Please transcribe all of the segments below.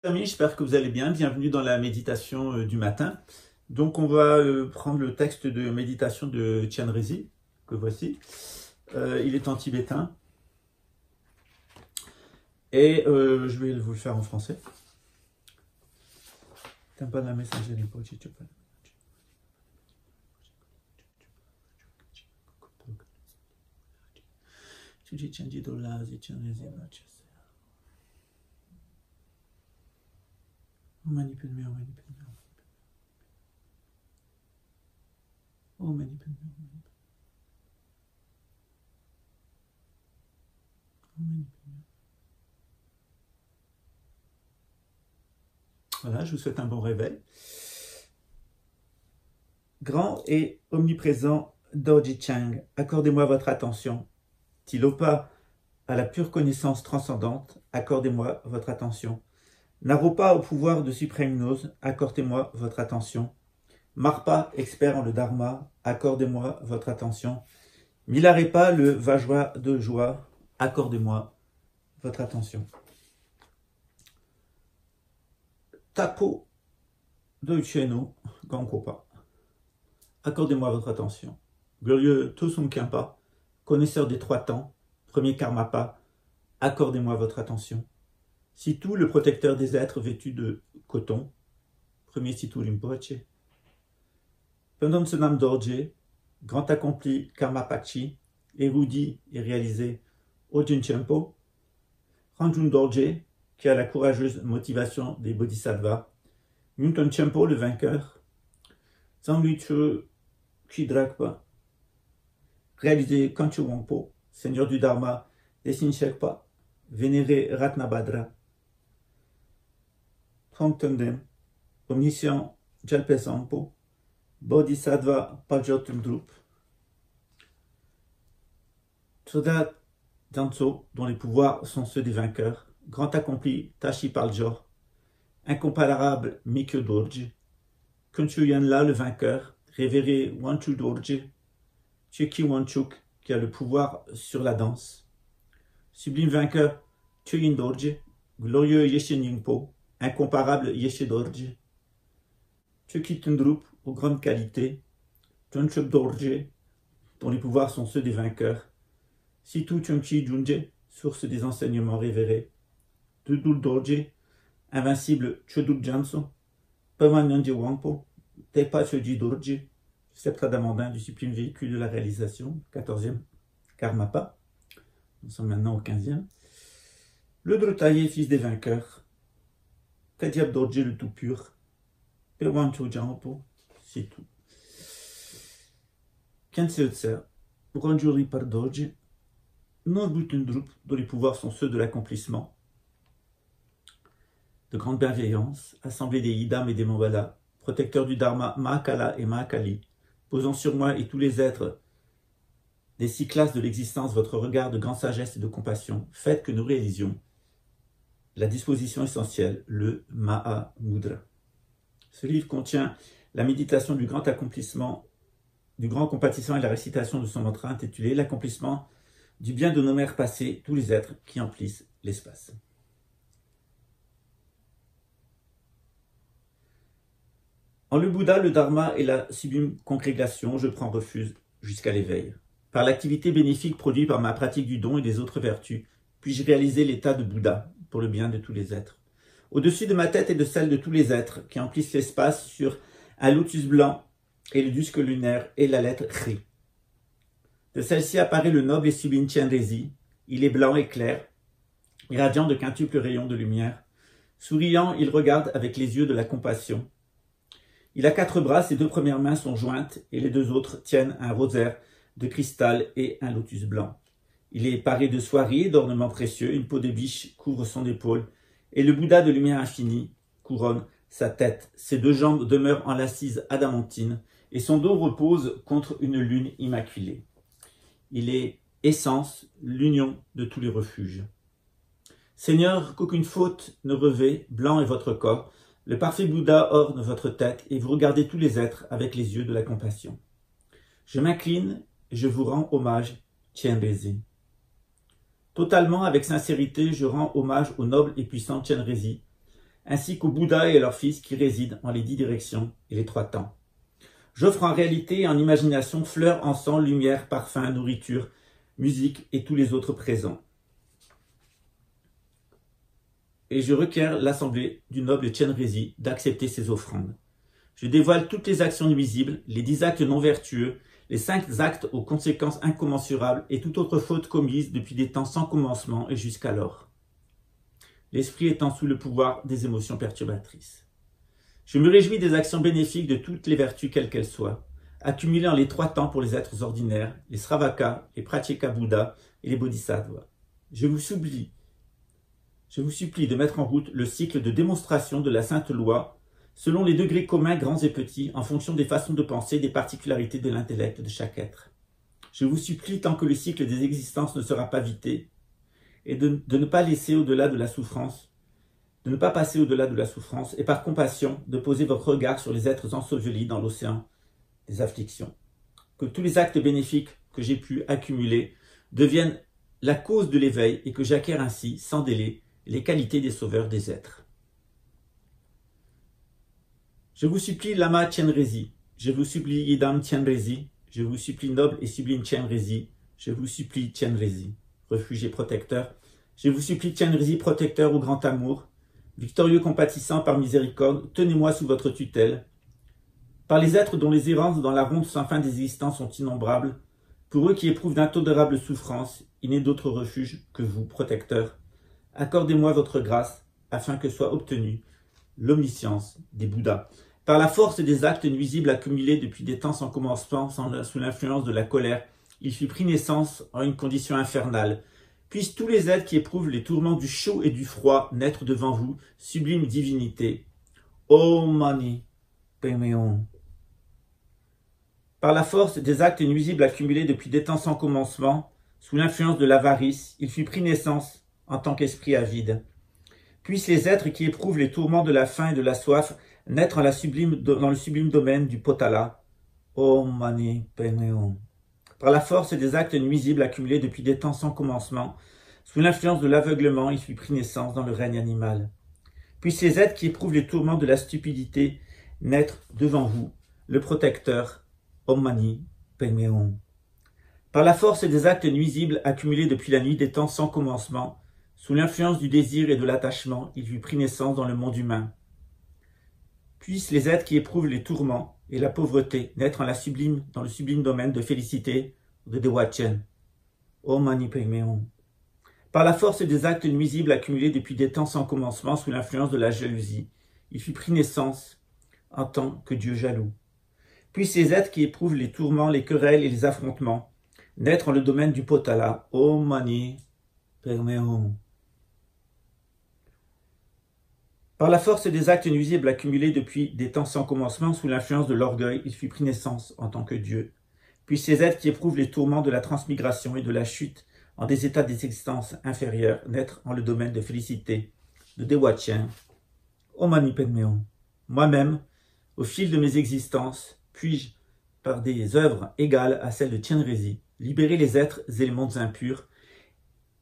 Amis, j'espère que vous allez bien. Bienvenue dans la méditation du matin. Donc, on va prendre le texte de méditation de Chenrezig, que voici. Il est en tibétain. Et je vais vous le faire en français. Oh manipule-moi, oh manipule-moi. Oh manipule-moi, oh manipule-moi. Voilà, je vous souhaite un bon réveil. Grand et omniprésent Dorji Chang, accordez-moi votre attention. Tilopa, à la pure connaissance transcendante, accordez-moi votre attention. Naropa au pouvoir de suprême gnose, accordez-moi votre attention. Marpa, expert en le dharma, accordez-moi votre attention. Milarepa, le vajwa de joie, accordez-moi votre attention. Tapo de Ucheno, Gankopa, accordez-moi votre attention. Glorieux Tosum Kempa, connaisseur des trois temps, premier Karmapa, accordez-moi votre attention. Situ, le protecteur des êtres vêtus de coton, premier Situ Rinpoche. Pendant Sonam Dorje, grand accompli Karmapachi, érudit et réalisé Ojin Chempo. Ranjun Dorje, qui a la courageuse motivation des Bodhisattvas. Nyunton Chempo, le vainqueur. Zangluchu Kidrakpa, réalisé Kanchu Wangpo, seigneur du Dharma, Desin Sherpa, vénéré Ratnabhadra. Tongtendem, omniscient Jalpe Sampo, Bodhisattva Paljotundrup. Soda Danso, dont les pouvoirs sont ceux des vainqueurs, grand accompli Tashi Paljor, incomparable Mikyo Dorje, Kunchu Yanla le vainqueur, révéré Wanchu Dorje, Cheki Wanchuk, qui a le pouvoir sur la danse, sublime vainqueur Chuyin Dorje, glorieux Yeshe Nyingpo, incomparable Yeshe Dorje, Cheki Tundrup, aux grandes qualités, Chonchup Dorje, dont les pouvoirs sont ceux des vainqueurs, Situ Chonchi Junje, source des enseignements révérés, Dudul Dorje, invincible Chodul Janso, Pamanyanji Wangpo, Tepa Choji Dorje, sceptre d'Amandin du sublime véhicule de la réalisation, 14e Karmapa, nous sommes maintenant au 15e, le Drotaye, fils des vainqueurs, Kadyab Dorje le tout pur, Pewancho Janpo, c'est tout. Kenseotser, Ronjuri par Dorje, Norbutundrup, dont les pouvoirs sont ceux de l'accomplissement, de grande bienveillance, assemblée des Idam et des Mambala, protecteur du Dharma Mahakala et Mahakali, posant sur moi et tous les êtres des 6 classes de l'existence votre regard de grande sagesse et de compassion, faites que nous réalisions la disposition essentielle, le Maha Mudra. Ce livre contient la méditation du grand accomplissement, du grand compatissant et la récitation de son mantra intitulé l'accomplissement du bien de nos mères passées, tous les êtres qui emplissent l'espace. En le Bouddha, le Dharma et la sublime congrégation, je prends refuge jusqu'à l'éveil. Par l'activité bénéfique produite par ma pratique du don et des autres vertus, puis-je réaliser l'état de Bouddha pour le bien de tous les êtres. Au-dessus de ma tête et de celle de tous les êtres qui emplissent l'espace sur un lotus blanc et le disque lunaire et la lettre Ri. De celle-ci apparaît le noble et sublime Chenrezig. Il est blanc et clair, irradiant de quintuples rayons de lumière. Souriant, il regarde avec les yeux de la compassion. Il a 4 bras, ses 2 premières mains sont jointes et les 2 autres tiennent un rosaire de cristal et un lotus blanc. Il est paré de soieries et d'ornements précieux, une peau de biche couvre son épaule et le Bouddha de lumière infinie couronne sa tête. Ses 2 jambes demeurent en l'assise adamantine et son dos repose contre une lune immaculée. Il est essence, l'union de tous les refuges. Seigneur, qu'aucune faute ne revêt, blanc est votre corps, le parfait Bouddha orne votre tête et vous regardez tous les êtres avec les yeux de la compassion. Je m'incline et je vous rends hommage, Chenrezig. Totalement, avec sincérité, je rends hommage au noble et puissant Chenrezig, ainsi qu'aux Bouddhas et à leurs fils qui résident en les 10 directions et les 3 temps. J'offre en réalité et en imagination fleurs, encens, lumière, parfum, nourriture, musique et tous les autres présents. Et je requiers l'assemblée du noble Chenrezig d'accepter ces offrandes. Je dévoile toutes les actions nuisibles, les 10 actes non vertueux, les 5 actes aux conséquences incommensurables et toute autre faute commise depuis des temps sans commencement et jusqu'alors. L'esprit étant sous le pouvoir des émotions perturbatrices. Je me réjouis des actions bénéfiques de toutes les vertus quelles qu'elles soient, accumulées en les 3 temps pour les êtres ordinaires, les Sravaka, les Pratyeka Bouddha et les Bodhisattvas. Je vous supplie de mettre en route le cycle de démonstration de la Sainte Loi selon les degrés communs grands et petits, en fonction des façons de penser, des particularités de l'intellect de chaque être. Je vous supplie, tant que le cycle des existences ne sera pas vité, et de ne pas laisser au-delà de la souffrance, de ne pas passer au-delà de la souffrance, et par compassion, de poser votre regard sur les êtres ensevelis dans l'océan des afflictions. Que tous les actes bénéfiques que j'ai pu accumuler deviennent la cause de l'éveil, et que j'acquière ainsi, sans délai, les qualités des sauveurs des êtres. Je vous supplie, Lama Chenrezig, je vous supplie, Idam Chenrezig, je vous supplie, noble et sublime Chenrezig, je vous supplie, Chenrezig, refuge et protecteur, je vous supplie, Chenrezig, protecteur au grand amour, victorieux compatissant par miséricorde, tenez-moi sous votre tutelle. Par les êtres dont les errances dans la ronde sans fin des existences sont innombrables, pour eux qui éprouvent d'intolérables souffrances, il n'est d'autre refuge que vous, protecteur. Accordez-moi votre grâce, afin que soit obtenue l'omniscience des Bouddhas. Par la force des actes nuisibles accumulés depuis des temps sans commencement, sous l'influence de la colère, il fut pris naissance en une condition infernale. Puissent tous les êtres qui éprouvent les tourments du chaud et du froid naître devant vous, sublime divinité. Om Mani Padme Hum. Par la force des actes nuisibles accumulés depuis des temps sans commencement, sous l'influence de l'avarice, il fut pris naissance en tant qu'esprit avide. Puissent les êtres qui éprouvent les tourments de la faim et de la soif naître dans le sublime domaine du Potala. Om Mani Padme Hum. Par la force des actes nuisibles accumulés depuis des temps sans commencement, sous l'influence de l'aveuglement, il fut pris naissance dans le règne animal. Puissent ces êtres qui éprouvent les tourments de la stupidité naître devant vous, le protecteur. Om Mani Padme Hum. Par la force des actes nuisibles accumulés depuis la nuit des temps sans commencement, sous l'influence du désir et de l'attachement, il fut pris naissance dans le monde humain. Puissent les êtres qui éprouvent les tourments et la pauvreté naître dans le sublime domaine de félicité de Dewachen. Om Mani Padme Hum. Par la force des actes nuisibles accumulés depuis des temps sans commencement sous l'influence de la jalousie, il fut pris naissance en tant que Dieu jaloux. Puissent ces êtres qui éprouvent les tourments, les querelles et les affrontements naître dans le domaine du Potala. Om Mani Padme Hum. Par la force des actes nuisibles accumulés depuis des temps sans commencement sous l'influence de l'orgueil, il fut pris naissance en tant que Dieu. Puis ces êtres qui éprouvent les tourments de la transmigration et de la chute en des états d'existence inférieurs naître en le domaine de félicité, de Dewachen. Om Mani Padme Hum. Moi-même, au fil de mes existences, puis-je, par des œuvres égales à celles de Chenrezig, libérer les êtres et les mondes impurs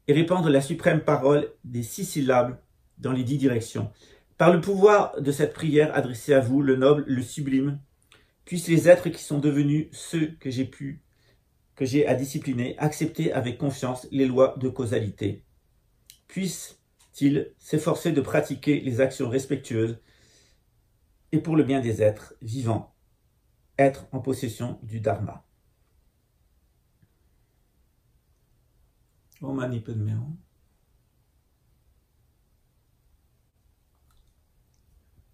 et répandre la suprême parole des 6 syllabes dans les 10 directions. Par le pouvoir de cette prière adressée à vous, le noble, le sublime, puissent les êtres qui sont devenus ceux que j'ai à discipliner, accepter avec confiance les lois de causalité. Puissent-ils s'efforcer de pratiquer les actions respectueuses et pour le bien des êtres vivants, être en possession du Dharma. Om Mani Padme Hum.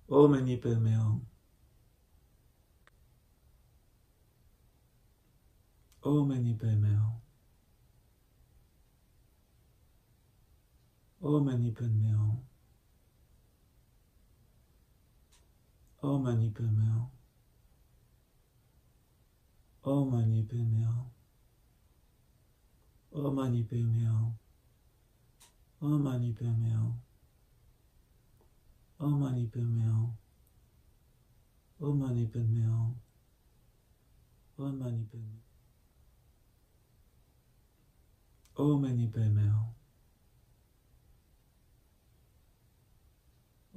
Om Mani Padme Hum. Om Mani Padme Hum. Om Mani Padme Hum. Om Mani Padme Hum. Om Mani Padme Hum. Om Mani Padme Hum. Om Mani Padme Hum. Om Mani Padme Hum. Om Mani Padme Hum. Om Mani Padme. Om Mani Padme Hum.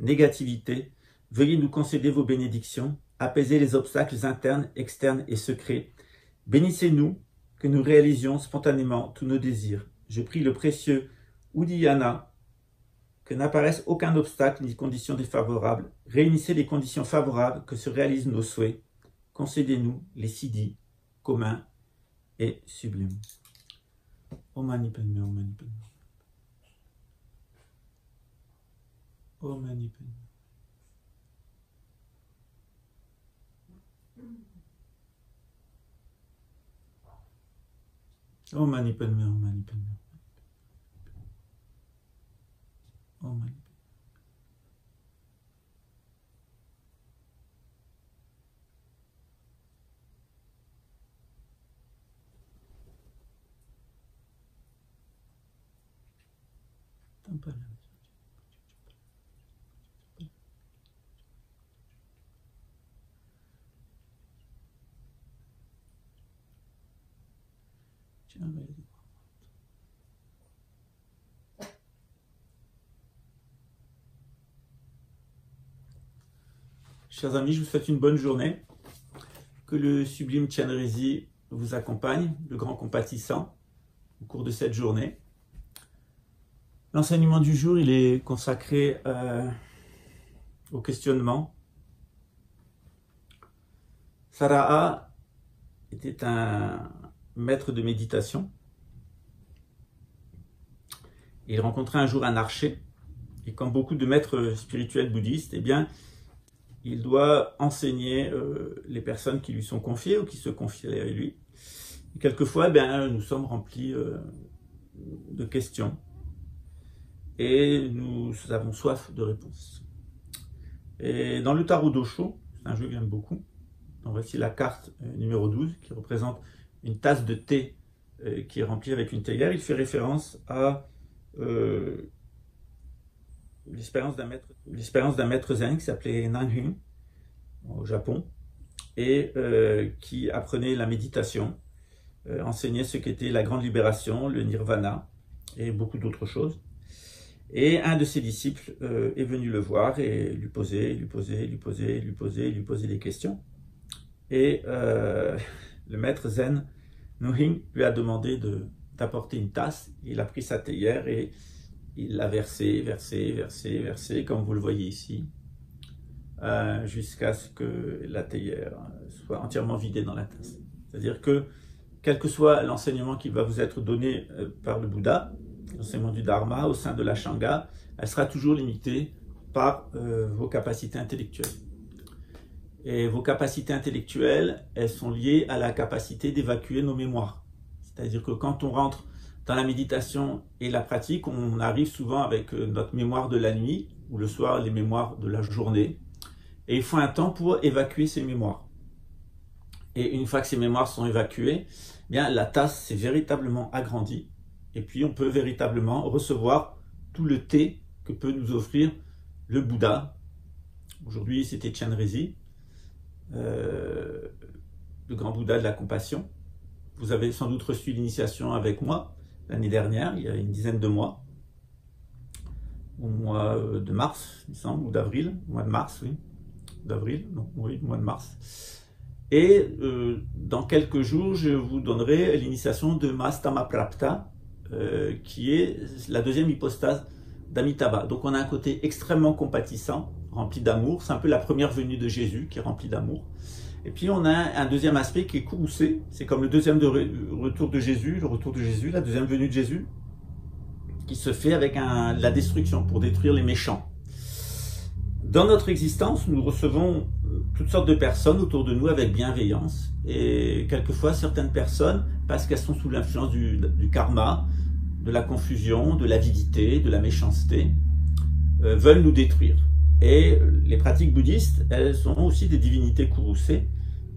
négativité, veuillez nous concéder vos bénédictions, apaiser les obstacles internes, externes et secrets. Bénissez-nous, que nous réalisions spontanément tous nos désirs. Je prie le précieux Udiyana, que n'apparaisse aucun obstacle ni condition défavorable. Réunissez les conditions favorables, que se réalisent nos souhaits. Concédez-nous les siddhis communs et sublimes. Om Mani Padme, Om Mani Padme. Om Mani Padme. Om Mani Padme, Om Mani Padme. Om Mani Padme. Chers amis, je vous souhaite une bonne journée. Que le sublime Chenrezig vous accompagne, le grand compatissant, au cours de cette journée. L'enseignement du jour, il est consacré au questionnement. Saraha était un maître de méditation. Il rencontrait un jour un archer, et comme beaucoup de maîtres spirituels bouddhistes, eh bien, il doit enseigner les personnes qui lui sont confiées ou qui se confient à lui. Et quelquefois, eh bien, nous sommes remplis de questions et nous avons soif de réponses. Et dans le Tarot d'Osho, c'est un jeu que j'aime beaucoup, donc voici la carte numéro 12 qui représente une tasse de thé qui est remplie avec une théière. Il fait référence à l'expérience d'un maître zen qui s'appelait Nanhun au Japon et qui apprenait la méditation, enseignait ce qu'était la grande libération, le nirvana et beaucoup d'autres choses. Et un de ses disciples est venu le voir et lui poser des questions. Et le maître zen Nanhun lui a demandé d'apporter une tasse. Il a pris sa théière et il l'a versé, comme vous le voyez ici, jusqu'à ce que la théière soit entièrement vidée dans la tasse. C'est-à-dire que, quel que soit l'enseignement qui va vous être donné par le Bouddha, l'enseignement du Dharma au sein de la Shanga, elle sera toujours limitée par vos capacités intellectuelles. Et vos capacités intellectuelles, elles sont liées à la capacité d'évacuer nos mémoires. C'est-à-dire que quand on rentre dans la méditation et la pratique, on arrive souvent avec notre mémoire de la nuit, ou le soir, les mémoires de la journée. Et il faut un temps pour évacuer ces mémoires. Et une fois que ces mémoires sont évacuées, eh bien, la tasse s'est véritablement agrandie. Et puis, on peut véritablement recevoir tout le thé que peut nous offrir le Bouddha. Aujourd'hui, c'était Chenrezig, le grand Bouddha de la compassion. Vous avez sans doute reçu l'initiation avec moi l'année dernière, il y a une dizaine de mois, au mois de mars, il me semble, ou d'avril, mois de mars, oui, d'avril, donc oui, mois de mars. Et dans quelques jours, je vous donnerai l'initiation de Mastamaprapta, qui est la deuxième hypostase d'Amitabha. Donc on a un côté extrêmement compatissant, rempli d'amour, c'est un peu la première venue de Jésus qui est remplie d'amour. Et puis on a un deuxième aspect qui est courroucé, c'est comme le deuxième retour de Jésus, la deuxième venue de Jésus, qui se fait avec la destruction, pour détruire les méchants. Dans notre existence, nous recevons toutes sortes de personnes autour de nous avec bienveillance, et quelquefois certaines personnes, parce qu'elles sont sous l'influence du karma, de la confusion, de l'avidité, de la méchanceté, veulent nous détruire. Et les pratiques bouddhistes, elles sont aussi des divinités courroucées,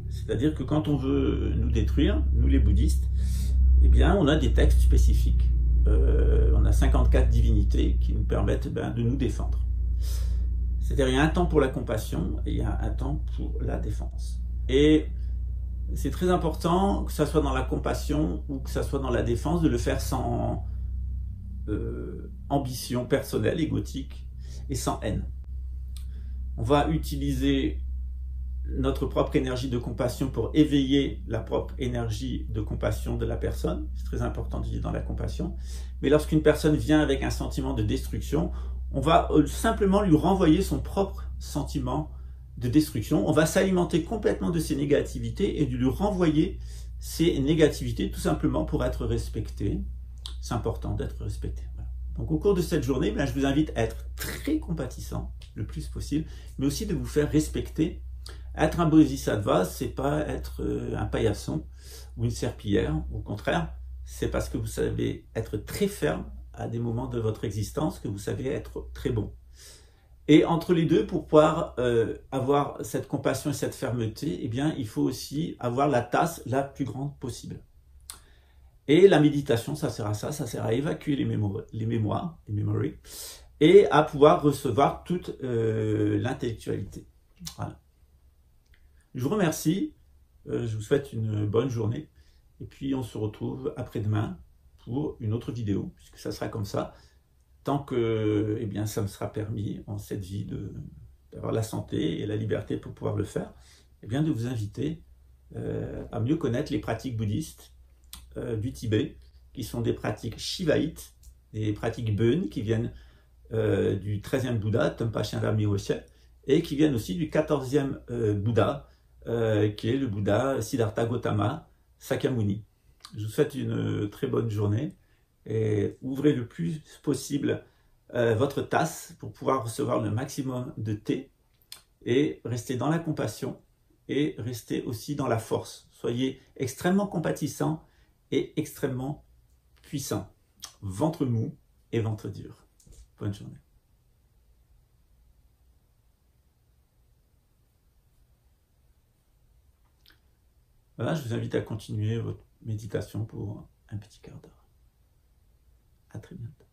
c'est-à-dire que quand on veut nous détruire, nous les bouddhistes, eh bien on a des textes spécifiques. On a 54 divinités qui nous permettent de nous défendre. C'est-à-dire il y a un temps pour la compassion et il y a un temps pour la défense. Et c'est très important, que ça soit dans la compassion ou que ça soit dans la défense, de le faire sans ambition personnelle, égotique, et sans haine. On va utiliser notre propre énergie de compassion pour éveiller la propre énergie de compassion de la personne. C'est très important de vivre dans la compassion. Mais lorsqu'une personne vient avec un sentiment de destruction, on va simplement lui renvoyer son propre sentiment de destruction. On va s'alimenter complètement de ses négativités et de lui renvoyer ces négativités tout simplement pour être respecté. C'est important d'être respecté. Voilà. Donc au cours de cette journée, je vous invite à être très compatissant le plus possible, mais aussi de vous faire respecter. Être un bodhisattva, c'est pas être un paillasson ou une serpillière. Au contraire, c'est parce que vous savez être très ferme à des moments de votre existence que vous savez être très bon. Et entre les deux, pour pouvoir avoir cette compassion et cette fermeté, eh bien, il faut aussi avoir la tasse la plus grande possible. Et la méditation, ça sert à ça, ça sert à évacuer les mémoires, et à pouvoir recevoir toute l'intellectualité. Voilà. Je vous remercie, je vous souhaite une bonne journée, et puis on se retrouve après-demain pour une autre vidéo, puisque ça sera comme ça, tant que ça me sera permis en cette vie d'avoir la santé et la liberté pour pouvoir le faire, de vous inviter à mieux connaître les pratiques bouddhistes du Tibet, qui sont des pratiques shivaïtes, des pratiques bön, qui viennent du 13e Bouddha, Trungpa Shenra Mihoche, et qui viennent aussi du 14e Bouddha, qui est le Bouddha Siddhartha Gautama Sakyamuni. Je vous souhaite une très bonne journée et ouvrez le plus possible votre tasse pour pouvoir recevoir le maximum de thé et restez dans la compassion et restez aussi dans la force. Soyez extrêmement compatissant et extrêmement puissant. Ventre mou et ventre dur. Bonne journée. Voilà, je vous invite à continuer votre méditation pour un petit quart d'heure. À très bientôt.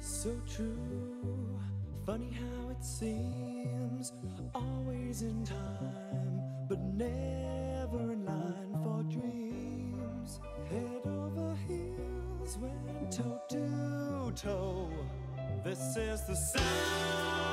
So true, funny how it seems, always in time, but never in line for dreams. Head over heels, went toe to toe. This is the sound.